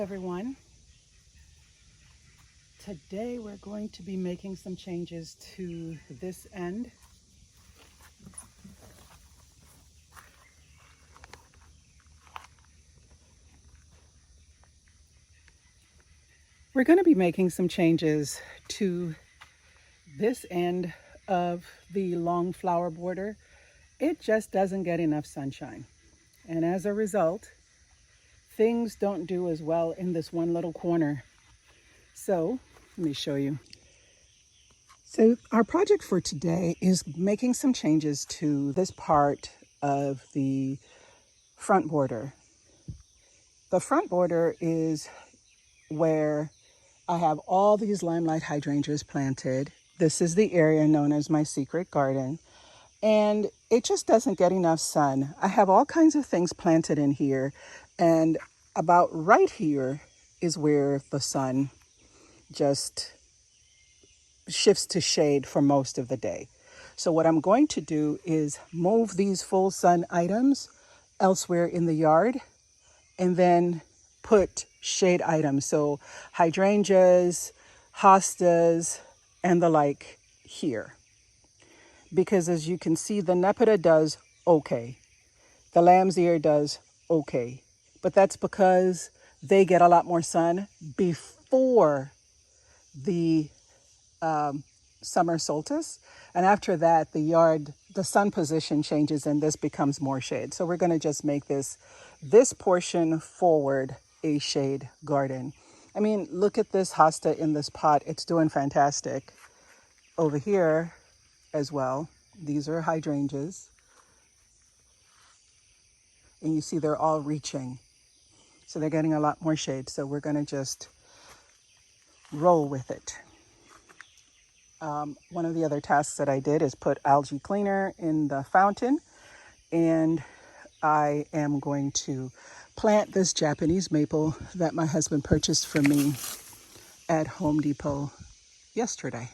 everyone. Today we're going to be making some changes to this end. We're going to be making some changes to this end of the long flower border. It just doesn't get enough sunshine. And as a result, things don't do as well in this one little corner. So let me show you. So our project for today is making some changes to this part of the front border. The front border is where I have all these limelight hydrangeas planted. This is the area known as my secret garden, and it just doesn't get enough sun. I have all kinds of things planted in here, and about right here is where the sun just shifts to shade for most of the day. So what I'm going to do is move these full sun items elsewhere in the yard and then put shade items. So hydrangeas, hostas, and the like here. Because as you can see, the Nepeta does okay. The lamb's ear does okay. But that's because they get a lot more sun before the summer solstice, and after that the sun position changes and this becomes more shade. So we're going to just make this portion forward a shade garden. I mean, look at this hosta in this pot. It's doing fantastic. Over here as well, these are hydrangeas, and you see they're all reaching, so they're getting a lot more shade. So we're going to just roll with it. One of the other tasks that I did is put algae cleaner in the fountain, and I am going to plant this Japanese maple that my husband purchased for me at Home Depot yesterday.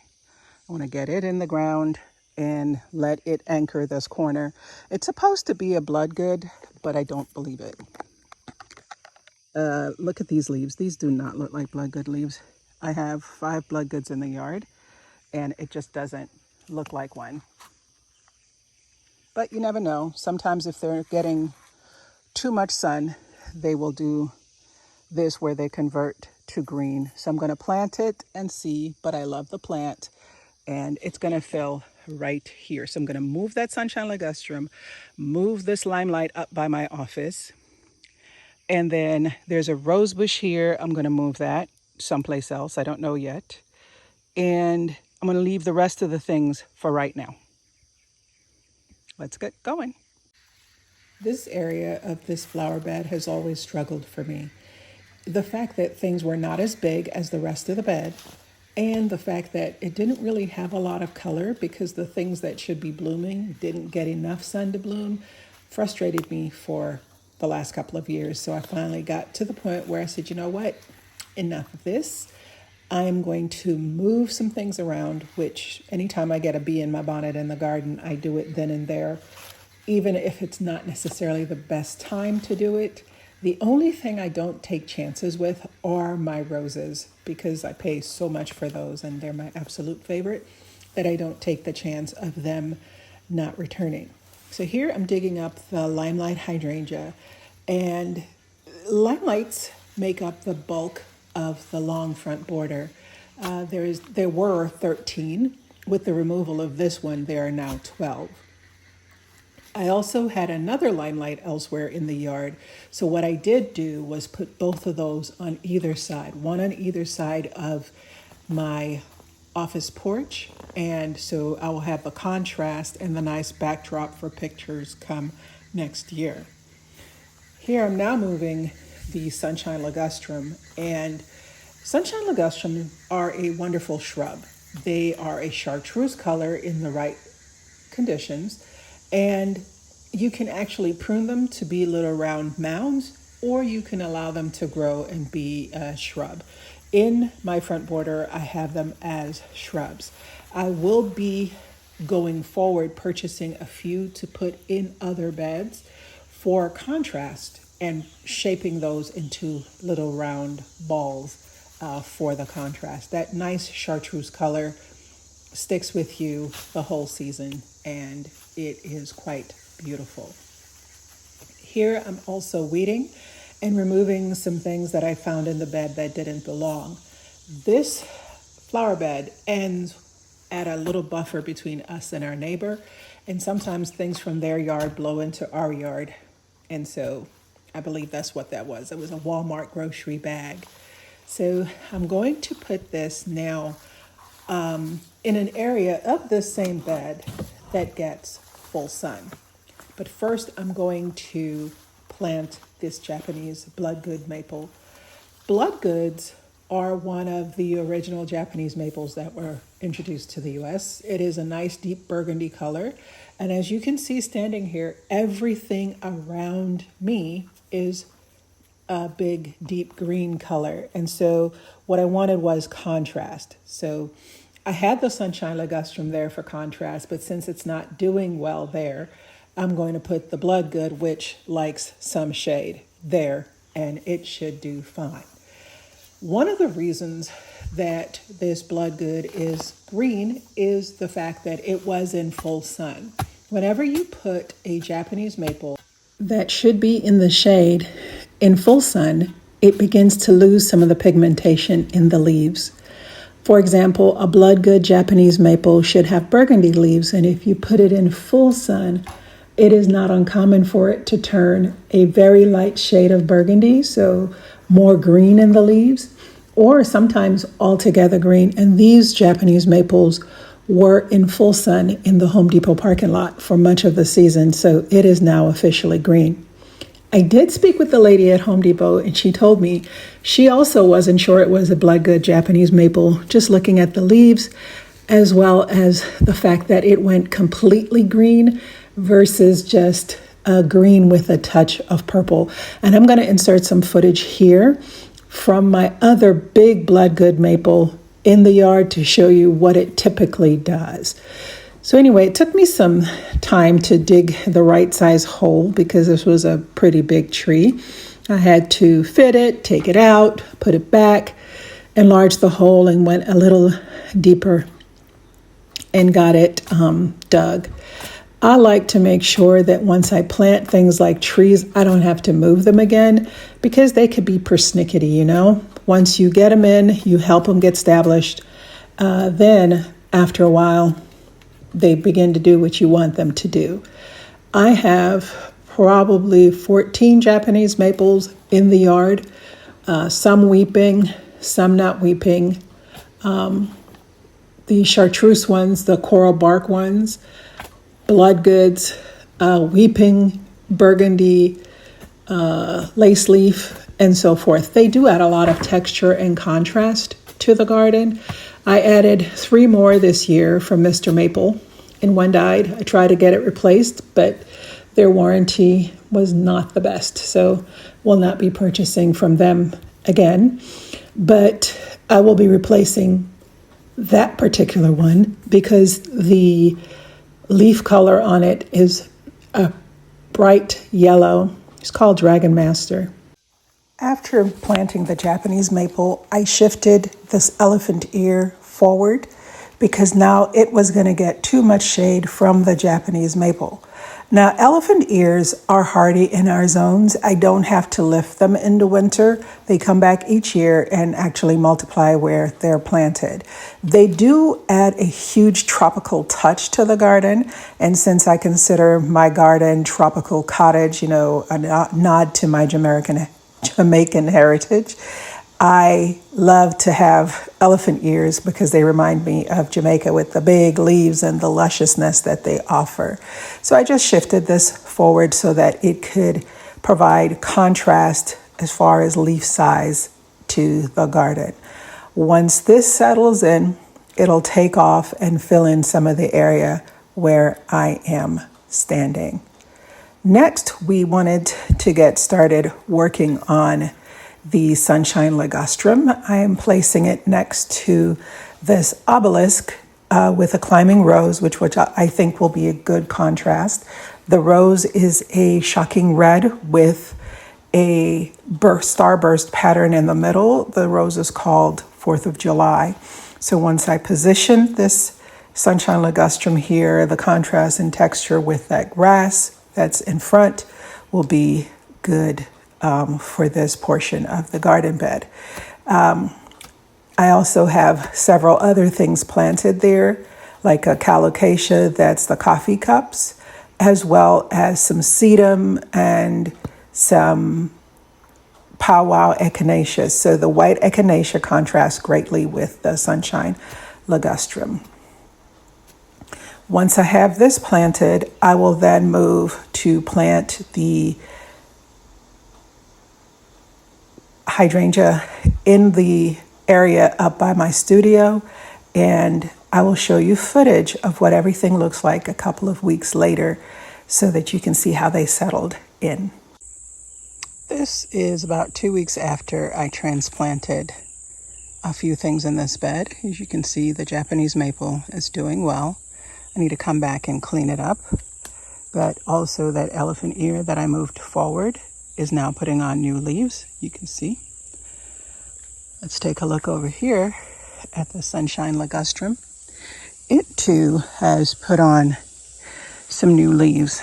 I want to get it in the ground and let it anchor this corner. It's supposed to be a bloodgood, but I don't believe it. Look at these leaves. These do not look like bloodgood leaves. I have 5 bloodgoods in the yard, and it just doesn't look like one. But you never know. Sometimes if they're getting too much sun, they will do this where they convert to green. So I'm going to plant it and see, but I love the plant, and it's going to fill right here. So I'm going to move that sunshine ligustrum, move this limelight up by my office, and then there's a rose bush here. I'm going to move that someplace else. I don't know yet. And I'm going to leave the rest of the things for right now. Let's get going. This area of this flower bed has always struggled for me. The fact that things were not as big as the rest of the bed, and the fact that it didn't really have a lot of color because the things that should be blooming didn't get enough sun to bloom, frustrated me for the last couple of years. So I finally got to the point where I said, you know what, enough of this. I'm going to move some things around, which anytime I get a bee in my bonnet in the garden, I do it then and there, even if it's not necessarily the best time to do it. The only thing I don't take chances with are my roses, because I pay so much for those and they're my absolute favorite that I don't take the chance of them not returning. So here I'm digging up the limelight hydrangea, and limelights make up the bulk of the long front border. There were 13. With the removal of this one, there are now 12. I also had another limelight elsewhere in the yard. So what I did do was put both of those on either side, one on either side of my office porch. And so I will have the contrast and the nice backdrop for pictures come next year. Here I'm now moving the sunshine ligustrum, and sunshine ligustrum are a wonderful shrub. They are a chartreuse color in the right conditions, and you can actually prune them to be little round mounds, or you can allow them to grow and be a shrub. In my front border, I have them as shrubs. I will be going forward purchasing a few to put in other beds for contrast and shaping those into little round balls for the contrast. That nice chartreuse color sticks with you the whole season, and it is quite beautiful. Here I'm also weeding and removing some things that I found in the bed that didn't belong. This flower bed ends at a little buffer between us and our neighbor, and sometimes things from their yard blow into our yard. And so I believe that's what that was. It was a Walmart grocery bag. So I'm going to put this now in an area of this same bed that gets full sun. But first I'm going to plant this Japanese bloodgood maple. Bloodgoods are one of the original Japanese maples that were introduced to the US. It is a nice deep burgundy color. And as you can see standing here, everything around me is a big deep green color. And so what I wanted was contrast. So I had the Sunshine Ligustrum there for contrast, but since it's not doing well there, I'm going to put the Bloodgood, which likes some shade, there, and it should do fine. One of the reasons that this Bloodgood is green is the fact that it was in full sun. Whenever you put a Japanese maple that should be in the shade in full sun, it begins to lose some of the pigmentation in the leaves. For example, a Bloodgood Japanese maple should have burgundy leaves, and if you put it in full sun, it is not uncommon for it to turn a very light shade of burgundy, so more green in the leaves, or sometimes altogether green. And these Japanese maples were in full sun in the Home Depot parking lot for much of the season, so it is now officially green. I did speak with the lady at Home Depot, and she told me she also wasn't sure it was a Bloodgood Japanese maple, just looking at the leaves, as well as the fact that it went completely green versus just green with a touch of purple. And I'm going to insert some footage here from my other big Bloodgood maple in the yard to show you what it typically does. So anyway, it took me some time to dig the right size hole because this was a pretty big tree. I had to fit it, take it out, put it back, enlarge the hole, and went a little deeper and got it dug. I like to make sure that once I plant things like trees, I don't have to move them again because they could be persnickety, you know. Once you get them in, you help them get established. Then after a while, they begin to do what you want them to do. I have probably 14 Japanese maples in the yard, some weeping, some not weeping. The chartreuse ones, the coral bark ones, Bloodgoods, weeping, burgundy, lace leaf, and so forth. They do add a lot of texture and contrast to the garden. I added 3 more this year from Mr. Maple, and one died. I tried to get it replaced, but their warranty was not the best, so will not be purchasing from them again. But I will be replacing that particular one because the leaf color on it is a bright yellow. It's called Dragon Master. After planting the Japanese maple, I shifted this elephant ear forward because now it was going to get too much shade from the Japanese maple. Now, elephant ears are hardy in our zones. I don't have to lift them in the winter. They come back each year and actually multiply where they're planted. They do add a huge tropical touch to the garden. And since I consider my garden tropical cottage, you know, a nod to my Jamaican heritage, I love to have elephant ears because they remind me of Jamaica with the big leaves and the lusciousness that they offer. So I just shifted this forward so that it could provide contrast as far as leaf size to the garden. Once this settles in, it'll take off and fill in some of the area where I am standing. Next, we wanted to get started working on the Sunshine Ligustrum. I am placing it next to this obelisk with a climbing rose, which I think will be a good contrast. The rose is a shocking red with a starburst pattern in the middle. The rose is called 4th of July. So once I position this Sunshine Ligustrum here, the contrast and texture with that grass that's in front will be good for this portion of the garden bed. I also have several other things planted there, like a colocasia, that's the coffee cups, as well as some sedum and some powwow echinacea. So the white echinacea contrasts greatly with the Sunshine Ligustrum. Once I have this planted, I will then move to plant the hydrangea in the area up by my studio, and I will show you footage of what everything looks like a couple of weeks later so that you can see how they settled in. This is about 2 weeks after I transplanted a few things in this bed. As you can see, the Japanese maple is doing well. I need to come back and clean it up, but also that elephant ear that I moved forward is now putting on new leaves, you can see. Let's take a look over here at the Sunshine Ligustrum. It too has put on some new leaves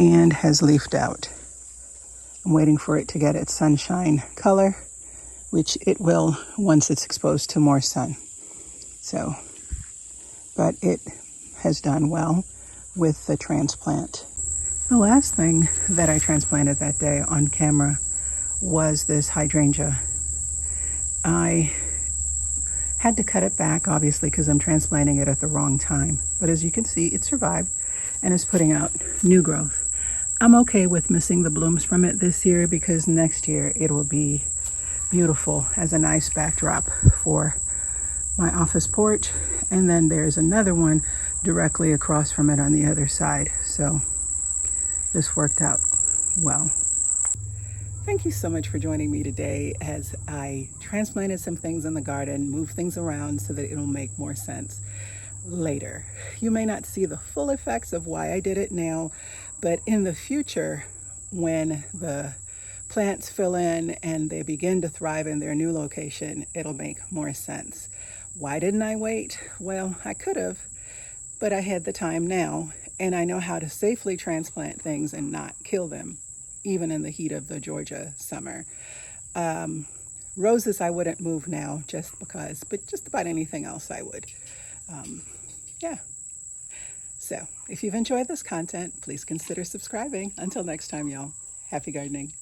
and has leafed out. I'm waiting for it to get its sunshine color, which it will once it's exposed to more sun. So, but it has done well with the transplant. The last thing that I transplanted that day on camera was this hydrangea. I had to cut it back, obviously, because I'm transplanting it at the wrong time. But as you can see, it survived and is putting out new growth. I'm okay with missing the blooms from it this year because next year it will be beautiful as a nice backdrop for my office porch. And then there's another one directly across from it on the other side. So this worked out well. Thank you so much for joining me today as I transplanted some things in the garden, moved things around so that it'll make more sense later. You may not see the full effects of why I did it now, but in the future, when the plants fill in and they begin to thrive in their new location, it'll make more sense. Why didn't I wait? Well, I could have, but I had the time now, and I know how to safely transplant things and not kill them, even in the heat of the Georgia summer. Roses I wouldn't move now just because, but just about anything else I would. Yeah. So if you've enjoyed this content, please consider subscribing. Until next time, y'all, happy gardening.